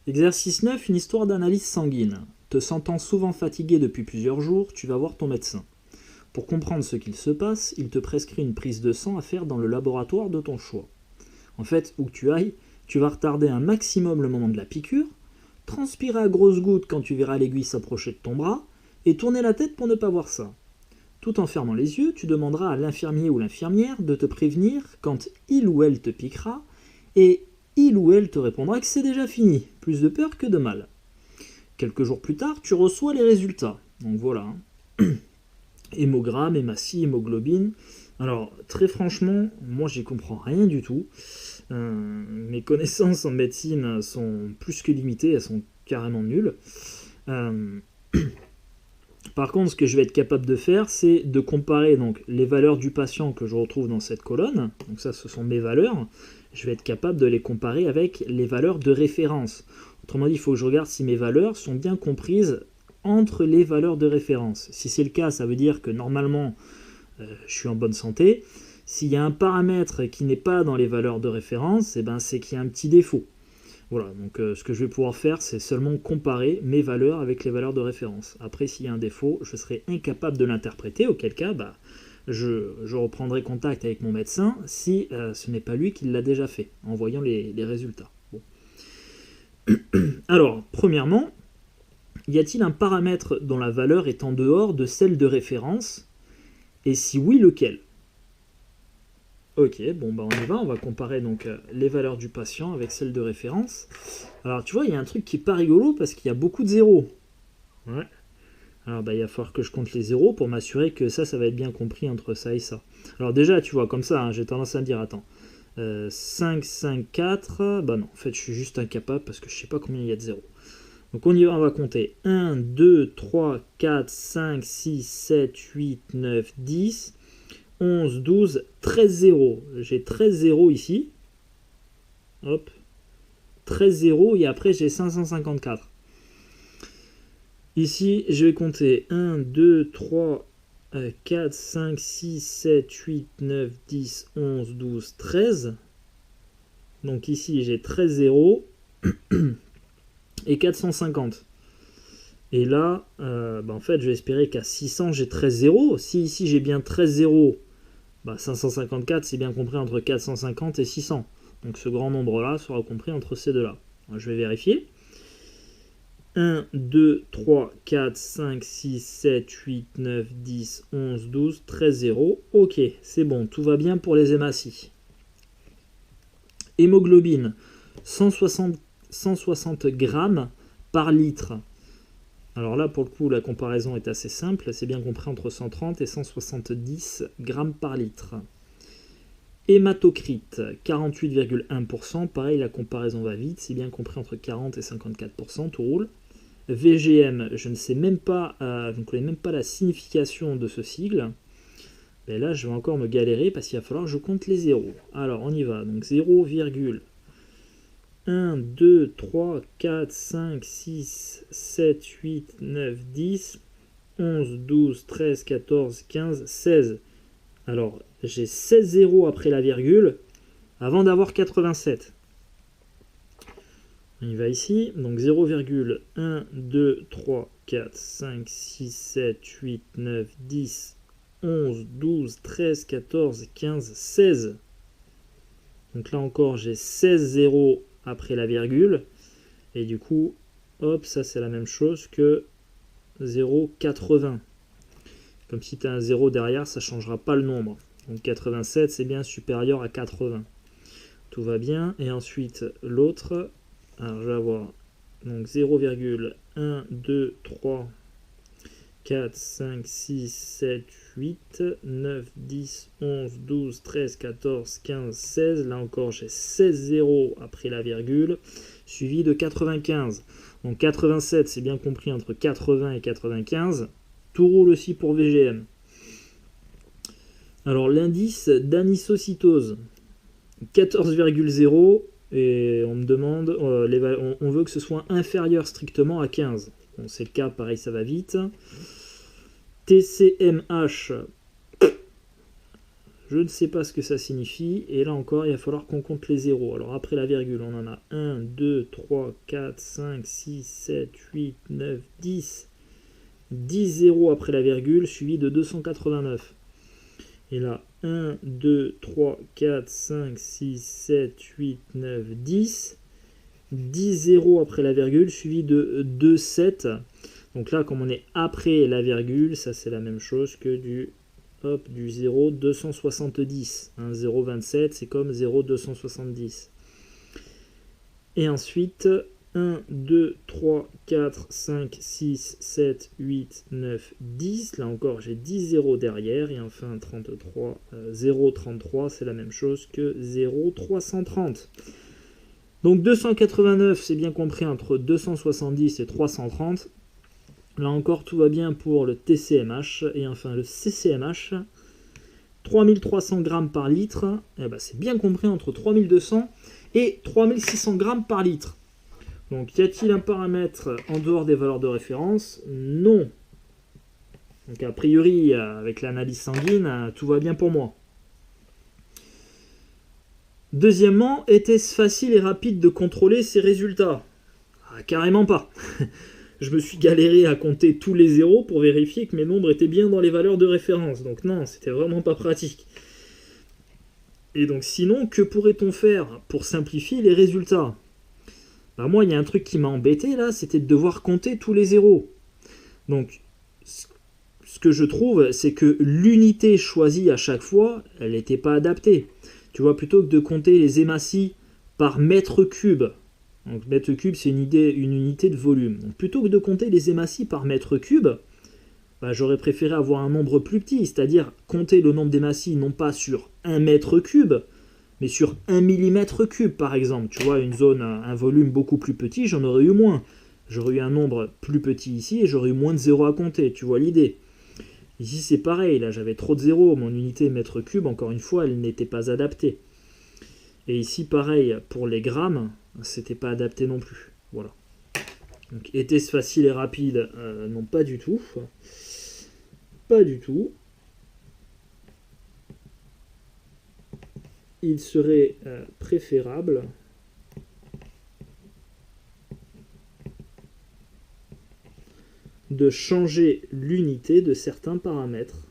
Exercice 9, une histoire d'analyse sanguine. Te sentant souvent fatigué depuis plusieurs jours, tu vas voir ton médecin. Pour comprendre ce qu'il se passe, il te prescrit une prise de sang à faire dans le laboratoire de ton choix. En fait, où que tu ailles, tu vas retarder un maximum le moment de la piqûre, transpirer à grosses gouttes quand tu verras l'aiguille s'approcher de ton bras, et tourner la tête pour ne pas voir ça. Tout en fermant les yeux, tu demanderas à l'infirmier ou l'infirmière de te prévenir quand il ou elle te piquera, et il ou elle te répondra que c'est déjà fini, plus de peur que de mal. Quelques jours plus tard, tu reçois les résultats. Donc voilà. Hémogramme, hématie, hémoglobine. Alors, très franchement, moi j'y comprends rien du tout. Mes connaissances en médecine sont plus que limitées, elles sont carrément nulles. Par contre, ce que je vais être capable de faire, c'est de comparer donc les valeurs du patient que je retrouve dans cette colonne. Donc ça, ce sont mes valeurs. Je vais être capable de les comparer avec les valeurs de référence. Autrement dit, il faut que je regarde si mes valeurs sont bien comprises entre les valeurs de référence. Si c'est le cas, ça veut dire que normalement, je suis en bonne santé. S'il y a un paramètre qui n'est pas dans les valeurs de référence, eh ben, c'est qu'il y a un petit défaut. Voilà, donc ce que je vais pouvoir faire, c'est seulement comparer mes valeurs avec les valeurs de référence. Après, s'il y a un défaut, je serai incapable de l'interpréter, auquel cas, je reprendrai contact avec mon médecin si ce n'est pas lui qui l'a déjà fait, en voyant les résultats. Bon. Alors, premièrement, y a-t-il un paramètre dont la valeur est en dehors de celle de référence? Et si oui, lequel? Ok, bon bah on y va, on va comparer donc les valeurs du patient avec celles de référence. Alors tu vois, il y a un truc qui est pas rigolo parce qu'il y a beaucoup de zéros. Ouais. Alors bah il va falloir que je compte les zéros pour m'assurer que ça va être bien compris entre ça et ça. Alors déjà, tu vois, comme ça, hein, j'ai tendance à me dire, attends, 5, 5, 4, bah non, en fait je suis juste incapable parce que je sais pas combien il y a de zéros. Donc on y va, on va compter 1, 2, 3, 4, 5, 6, 7, 8, 9, 10... 11, 12, 13 zéros. J'ai 13 zéros ici. Hop. 13 zéros et après j'ai 554. Ici, je vais compter 1, 2, 3, 4, 5, 6, 7, 8, 9, 10, 11, 12, 13. Donc ici, j'ai 13 zéros et 450. Et là, en fait, je vais espérer qu'à 600, j'ai 13 zéros. Si ici, j'ai bien 13 zéros, 554, c'est bien compris entre 450 et 600. Donc ce grand nombre-là sera compris entre ces deux-là. Je vais vérifier. 1, 2, 3, 4, 5, 6, 7, 8, 9, 10, 11, 12, 13 zéros. Ok, c'est bon, tout va bien pour les hématies. Hémoglobine, 160 grammes par litre. Alors là, pour le coup, la comparaison est assez simple. C'est bien compris entre 130 et 170 grammes par litre. Hématocrite, 48,1%. Pareil, la comparaison va vite. C'est bien compris entre 40 et 54%. Tout roule. VGM, je ne sais même pas, je ne connais même pas la signification de ce sigle. Et là, je vais encore me galérer parce qu'il va falloir que je compte les zéros. Alors, on y va. Donc 0,1, 2, 3, 4, 5, 6, 7, 8, 9, 10, 11, 12, 13, 14, 15, 16. Alors, j'ai 16 zéros après la virgule avant d'avoir 87. On y va ici. Donc 0,1, 2, 3, 4, 5, 6, 7, 8, 9, 10, 11, 12, 13, 14, 15, 16. Donc là encore, j'ai 16 zéros après la virgule. Et du coup, hop, ça c'est la même chose que 0,80. Comme si tu as un 0 derrière, ça ne changera pas le nombre. Donc 87, c'est bien supérieur à 80. Tout va bien. Et ensuite, l'autre, alors je vais avoir donc 0,1, 2, 3, 4, 5, 6, 7, 8, 9, 10, 11, 12, 13, 14, 15, 16. Là encore, j'ai 16 zéros après la virgule, suivi de 95. Donc 87, c'est bien compris entre 80 et 95. Tout roule aussi pour VGM. Alors l'indice d'anisocytose, 14,0. Et on me demande, on veut que ce soit inférieur strictement à 15. Bon, c'est le cas, pareil, ça va vite. TCMH, Je ne sais pas ce que ça signifie. Et là encore, il va falloir qu'on compte les zéros. Alors après la virgule, on en a 1, 2, 3, 4, 5, 6, 7, 8, 9, 10. 10 zéros après la virgule, suivi de 289. Et là, 1, 2, 3, 4, 5, 6, 7, 8, 9, 10. 10 zéros après la virgule, suivi de 2, 7. Donc là, comme on est après la virgule, ça c'est la même chose que du 0, 270. 0,27, c'est comme 0,270. Et ensuite, 1, 2, 3, 4, 5, 6, 7, 8, 9, 10. Là encore, j'ai 10 zéros derrière. Et enfin, 33, 0,33, c'est la même chose que 0,330. Donc 289, c'est bien compris entre 270 et 330. Là encore, tout va bien pour le TCMH. Et enfin, le CCMH, 3300 grammes par litre. Eh ben, c'est bien compris entre 3200 et 3600 grammes par litre. Donc, y a-t-il un paramètre en dehors des valeurs de référence? Non. Donc, a priori, avec l'analyse sanguine, tout va bien pour moi. Deuxièmement, était-ce facile et rapide de contrôler ces résultats? Carrément pas. Je me suis galéré à compter tous les zéros pour vérifier que mes nombres étaient bien dans les valeurs de référence. Donc non, c'était vraiment pas pratique. Et donc sinon, que pourrait-on faire pour simplifier les résultats? Moi, il y a un truc qui m'a embêté là, c'était de devoir compter tous les zéros. Donc, ce que je trouve, c'est que l'unité choisie à chaque fois, elle n'était pas adaptée. Tu vois, plutôt que de compter les hématies par mètre cube, donc mètre cube c'est une unité de volume. Donc, plutôt que de compter les hématies par mètre cube, j'aurais préféré avoir un nombre plus petit, c'est-à-dire compter le nombre d'hématies non pas sur 1 mètre cube, mais sur 1 millimètre cube par exemple. Tu vois, une zone, un volume beaucoup plus petit, j'en aurais eu moins. J'aurais eu un nombre plus petit ici et j'aurais eu moins de zéros à compter, tu vois l'idée. Ici c'est pareil, là j'avais trop de zéros, mon unité mètre cube, encore une fois, elle n'était pas adaptée. Et ici pareil, pour les grammes, c'était pas adapté non plus. Voilà. Donc était-ce facile et rapide? Non, pas du tout. Pas du tout. Il serait préférable de changer l'unité de certains paramètres.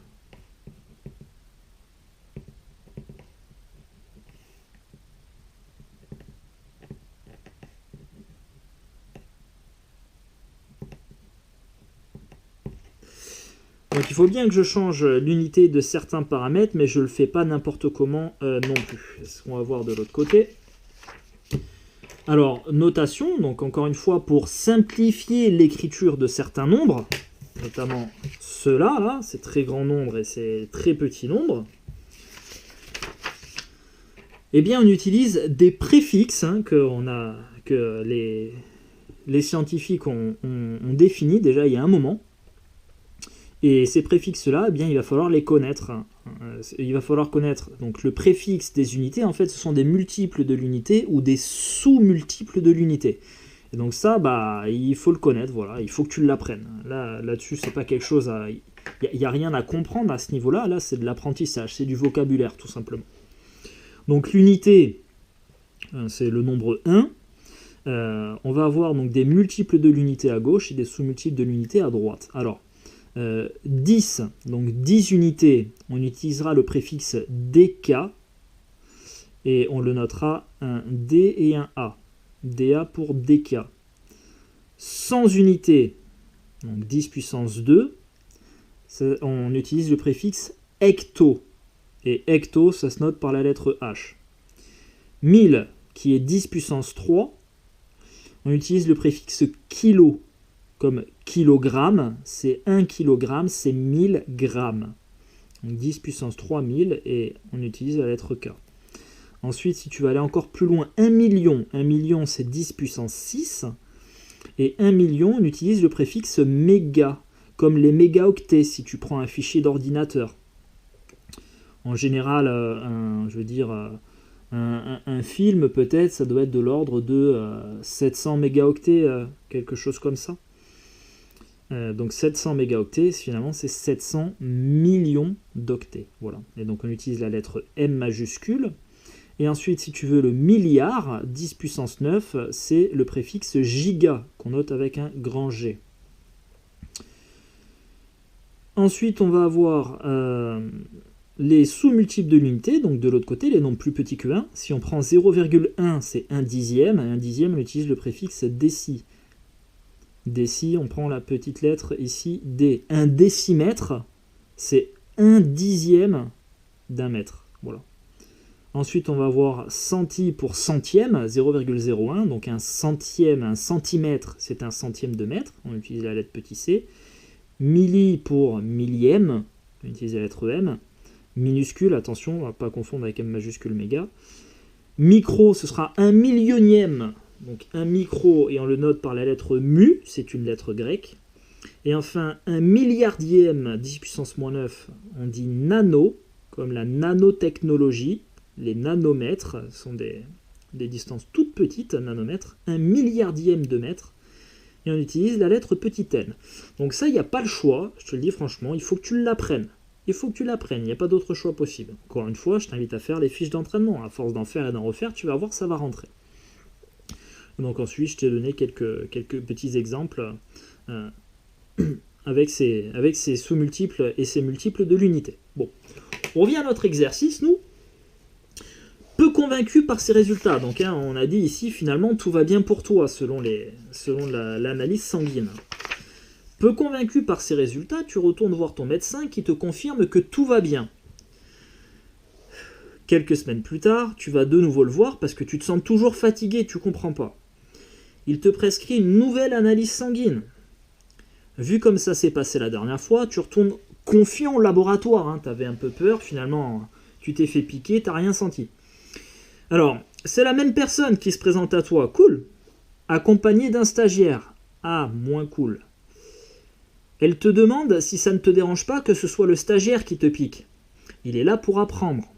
Donc il faut bien que je change l'unité de certains paramètres, mais je ne le fais pas n'importe comment non plus. C'est ce qu'on va voir de l'autre côté. Alors, notation, donc encore une fois, pour simplifier l'écriture de certains nombres, notamment ceux-là, là, ces très grands nombres et ces très petits nombres, eh bien on utilise des préfixes que les scientifiques ont définis déjà il y a un moment. Et ces préfixes-là, eh bien, il va falloir les connaître. Il va falloir connaître donc, le préfixe des unités. En fait, ce sont des multiples de l'unité ou des sous-multiples de l'unité. Et donc ça, il faut le connaître. Voilà, il faut que tu l'apprennes. Là-dessus, c'est pas quelque chose à... Il n'y a rien à comprendre à ce niveau-là. Là, c'est de l'apprentissage. C'est du vocabulaire, tout simplement. Donc l'unité, c'est le nombre 1. On va avoir donc, des multiples de l'unité à gauche et des sous-multiples de l'unité à droite. Alors, 10, donc 10 unités, on utilisera le préfixe DK et on le notera un D et un A. DA pour DK. 100 unités, donc 10 puissance 2, on utilise le préfixe hecto. Et hecto, ça se note par la lettre H. 1000, qui est 10 puissance 3, on utilise le préfixe kilo. Comme kilogramme, c'est 1 kg, c'est 1000 grammes. Donc 10 puissance 3000 et on utilise la lettre K. Ensuite, si tu veux aller encore plus loin, 1 million c'est 10 puissance 6. Et 1 million, on utilise le préfixe méga, comme les mégaoctets si tu prends un fichier d'ordinateur. En général, un film peut-être, ça doit être de l'ordre de 700 mégaoctets, quelque chose comme ça. Donc 700 mégaoctets, finalement, c'est 700 millions d'octets. Voilà. Et donc on utilise la lettre M majuscule. Et ensuite, si tu veux le milliard, 10 puissance 9, c'est le préfixe giga, qu'on note avec un grand G. Ensuite, on va avoir les sous-multiples de l'unité, donc de l'autre côté, les nombres plus petits que 1. Si on prend 0,1, c'est 1 dixième. Et 1 dixième, on utilise le préfixe déci. Déci, on prend la petite lettre ici, D. Un décimètre, c'est 1 dixième d'un mètre. Voilà. Ensuite, on va avoir centi pour centième, 0,01. Donc un centième, un centimètre, c'est un centième de mètre. On utilise la lettre petit c. Milli pour millième, on utilise la lettre M. Minuscule, attention, on ne va pas confondre avec M majuscule méga. Micro, ce sera un millionième. Donc un micro, et on le note par la lettre mu, c'est une lettre grecque. Et enfin, un milliardième, 10 puissance moins 9, on dit nano, comme la nanotechnologie. Les nanomètres sont des distances toutes petites, nanomètres. Un milliardième de mètre, et on utilise la lettre petit n. Donc ça, il n'y a pas le choix, je te le dis franchement, il faut que tu l'apprennes. Il faut que tu l'apprennes, il n'y a pas d'autre choix possible. Encore une fois, je t'invite à faire les fiches d'entraînement. À force d'en faire et d'en refaire, tu vas voir, ça va rentrer. Donc ensuite, je t'ai donné quelques petits exemples avec ces sous-multiples et ces multiples de l'unité. Bon, on revient à notre exercice, nous. Peu convaincu par ces résultats. Donc on a dit ici, finalement, tout va bien pour toi, selon l'analyse sanguine. Peu convaincu par ces résultats, tu retournes voir ton médecin qui te confirme que tout va bien. Quelques semaines plus tard, tu vas de nouveau le voir parce que tu te sens toujours fatigué, tu comprends pas. Il te prescrit une nouvelle analyse sanguine. Vu comme ça s'est passé la dernière fois, tu retournes confiant au laboratoire. Tu avais un peu peur, finalement, tu t'es fait piquer, tu n'as rien senti. Alors, c'est la même personne qui se présente à toi, cool, accompagnée d'un stagiaire. Ah, moins cool. Elle te demande si ça ne te dérange pas que ce soit le stagiaire qui te pique. Il est là pour apprendre.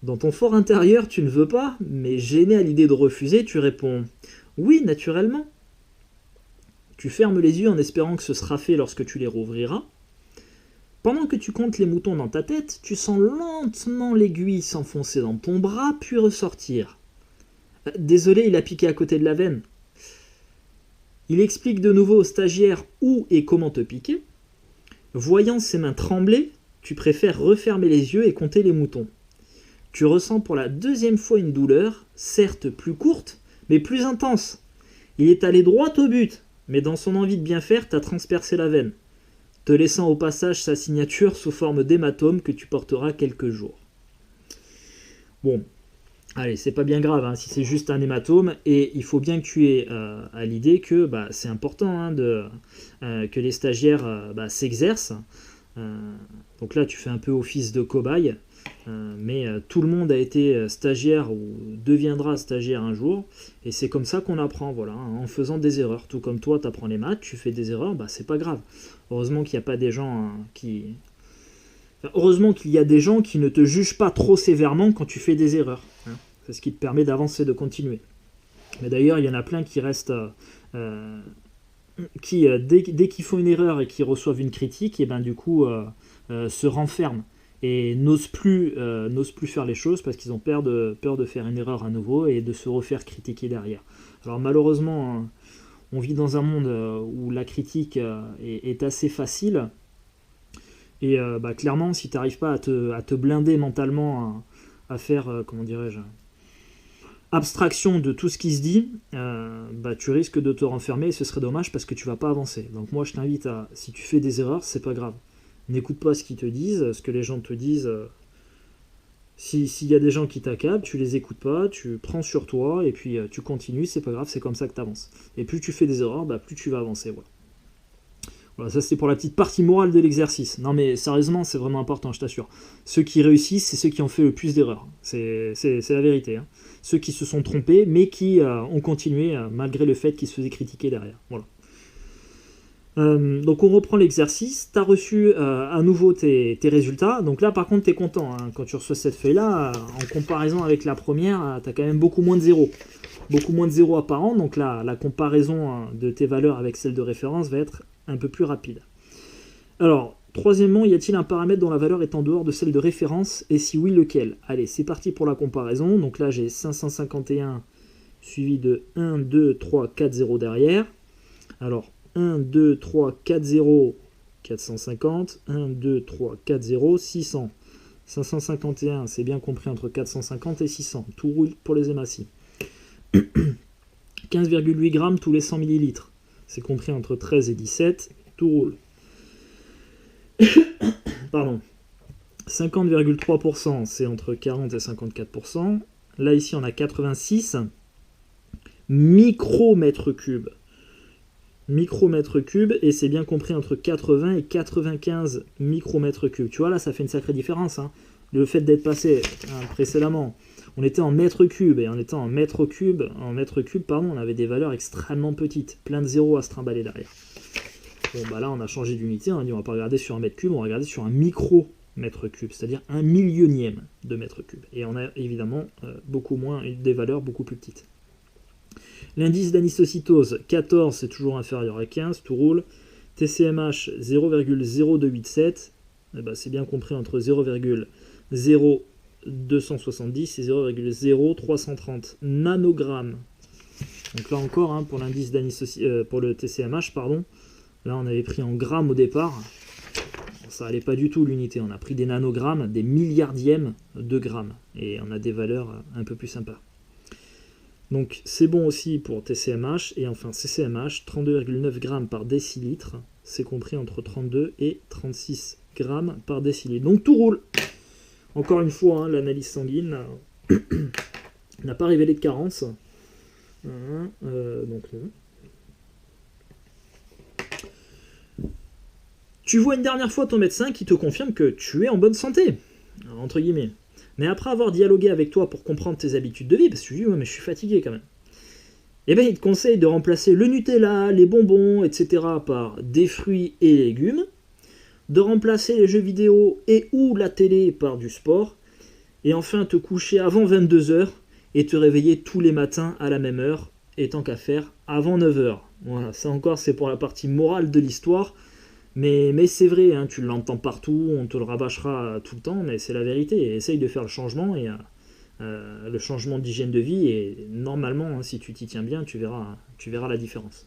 Dans ton fort intérieur, tu ne veux pas, mais gêné à l'idée de refuser, tu réponds « Oui, naturellement ». Tu fermes les yeux en espérant que ce sera fait lorsque tu les rouvriras. Pendant que tu comptes les moutons dans ta tête, tu sens lentement l'aiguille s'enfoncer dans ton bras, puis ressortir. « Désolé, il a piqué à côté de la veine ». Il explique de nouveau au stagiaire où et comment te piquer. Voyant ses mains trembler, tu préfères refermer les yeux et compter les moutons. Tu ressens pour la deuxième fois une douleur, certes plus courte, mais plus intense. Il est allé droit au but, mais dans son envie de bien faire, t'as transpercé la veine, te laissant au passage sa signature sous forme d'hématome que tu porteras quelques jours. Bon, allez, c'est pas bien grave si c'est juste un hématome, et il faut bien que tu aies à l'idée que c'est important que les stagiaires s'exercent. Donc là, tu fais un peu office de cobaye. Mais tout le monde a été stagiaire ou deviendra stagiaire un jour, et c'est comme ça qu'on apprend, voilà, en faisant des erreurs. Tout comme toi, tu apprends les maths, tu fais des erreurs, c'est pas grave. Heureusement qu'il n'y a pas des gens heureusement qu'il y a des gens qui ne te jugent pas trop sévèrement quand tu fais des erreurs. C'est ce qui te permet d'avancer, de continuer. Mais d'ailleurs, il y en a plein qui restent... dès qu'ils font une erreur et qu'ils reçoivent une critique, et du coup se renferment et n'osent plus faire les choses parce qu'ils ont peur de faire une erreur à nouveau et de se refaire critiquer derrière. Alors malheureusement, on vit dans un monde où la critique est assez facile, et clairement, si tu n'arrives pas à te blinder mentalement, à faire, abstraction de tout ce qui se dit, tu risques de te renfermer, et ce serait dommage parce que tu vas pas avancer. Donc moi je t'invite si tu fais des erreurs, c'est pas grave. N'écoute pas ce qu'ils te disent, ce que les gens te disent. S'il y a des gens qui t'accablent, tu les écoutes pas, tu prends sur toi et puis tu continues, c'est pas grave, c'est comme ça que tu avances. Et plus tu fais des erreurs, plus tu vas avancer. Voilà, ça c'était pour la petite partie morale de l'exercice. Non mais sérieusement, c'est vraiment important, je t'assure. Ceux qui réussissent, c'est ceux qui ont fait le plus d'erreurs. C'est la vérité. Ceux qui se sont trompés, mais qui ont continué malgré le fait qu'ils se faisaient critiquer derrière. Voilà. Donc on reprend l'exercice, tu as reçu à nouveau tes résultats, donc là par contre tu es content, quand tu reçois cette feuille là, en comparaison avec la première, tu as quand même beaucoup moins de 0 apparent, donc là la comparaison de tes valeurs avec celle de référence va être un peu plus rapide. Alors, troisièmement, y a-t-il un paramètre dont la valeur est en dehors de celle de référence, et si oui, lequel? Allez, c'est parti pour la comparaison. Donc là, j'ai 551 suivi de 1, 2, 3, 4, 0 derrière. Alors, 1, 2, 3, 4, 0, 450. 1, 2, 3, 4, 0, 600. 551, c'est bien compris entre 450 et 600. Tout roule pour les hématies. 15,8 grammes tous les 100 millilitres. C'est compris entre 13 et 17. Tout roule. Pardon. 50,3%, c'est entre 40 et 54%. Là, ici, on a 86 micromètres cubes. Micromètres cubes, et c'est bien compris entre 80 et 95 micromètres cubes. Tu vois, là, ça fait une sacrée différence. Hein. Le fait d'être passé précédemment, on était en mètres cubes, et en étant en mètres cubes, pardon, on avait des valeurs extrêmement petites, plein de zéros à se trimballer derrière. Bon, bah là, on a changé d'unité, on a dit on va pas regarder sur un mètre cube, on va regarder sur un micromètre cube, c'est-à-dire un millionième de mètre cube. Et on a évidemment beaucoup moins, des valeurs beaucoup plus petites. L'indice d'anisocytose, 14, c'est toujours inférieur à 15, tout roule. TCMH, 0,0287, eh ben, c'est bien compris entre 0,0270 et 0,0330 nanogrammes. Donc là encore, hein, pour l'indice pour le TCMH, pardon, là on avait pris en grammes au départ. Bon, ça allait pas du tout l'unité, on a pris des nanogrammes, des milliardièmes de grammes, et on a des valeurs un peu plus sympas. Donc c'est bon aussi pour TCMH, et enfin CCMH, 32,9 grammes par décilitre, c'est compris entre 32 et 36 grammes par décilitre. Donc tout roule. Encore une fois, hein, l'analyse sanguine n'a pas révélé de carence. Donc non. Tu vois une dernière fois ton médecin qui te confirme que tu es en bonne santé, entre guillemets. Mais après avoir dialogué avec toi pour comprendre tes habitudes de vie, parce que tu dis, ouais, mais je suis fatigué quand même, eh bien, il te conseille de remplacer le Nutella, les bonbons, etc. par des fruits et légumes, de remplacer les jeux vidéo et ou la télé par du sport, et enfin te coucher avant 22h et te réveiller tous les matins à la même heure, et tant qu'à faire, avant 9h. Voilà, ça encore, c'est pour la partie morale de l'histoire. Mais c'est vrai, hein, tu l'entends partout, on te le rabâchera tout le temps, mais c'est la vérité. Et essaye de faire le changement, et le changement d'hygiène de vie, et normalement, hein, si tu t'y tiens bien, tu verras la différence.